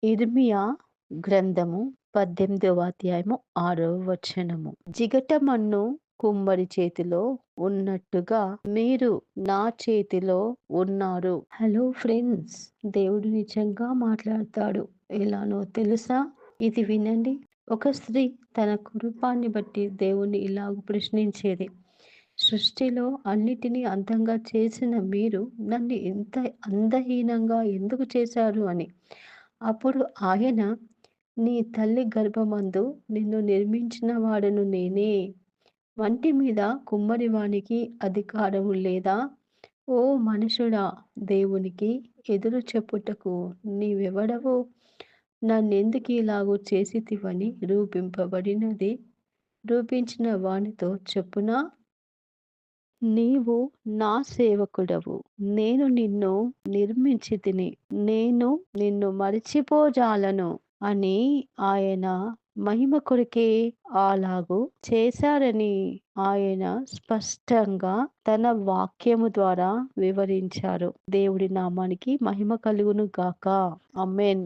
ఇర్మియా గ్రంథము 18వ అధ్యాయము 6వ వచనము. జిగటమన్ను కుమ్మరి చేతిలో ఉన్నట్టుగా మీరు నా చేతిలో ఉన్నారు. హలో ఫ్రెండ్స్, దేవుడు నిజంగా మాట్లాడతాడు. ఎలానో తెలుసా? ఇది వినండి. ఒక స్త్రీ తన కురూపాన్ని బట్టి దేవుణ్ణి ఇలాగ ప్రశ్నించేది. సృష్టిలో అన్నిటినీ అందంగా చేసిన మీరు నన్ను ఇంత అందహీనంగా ఎందుకు చేశారు అని. అప్పుడు ఆయన, నీ తల్లి గర్భమందు నిన్ను నిర్మించిన వాడను నేనే. వంటి మీద కుమ్మరివానికి అధికారము లేదా? ఓ మనుషుడా, దేవునికి ఎదురు చెప్పుటకు నీవెవడవు? నన్నెందుకు ఇలాగూ చేసితివని రూపించిన వానితో చెప్పునా? నీవు నా సేవకుడవు. నేను నిన్ను నిర్మించితిని. నేను నిన్ను మరచిపోజాలను అని ఆయన మహిమ కొరకే అలాగు చేశారని ఆయన స్పష్టంగా తన వాక్యము ద్వారా వివరించారు. దేవుడి నామానికి మహిమ కలుగును గాక. ఆమేన్.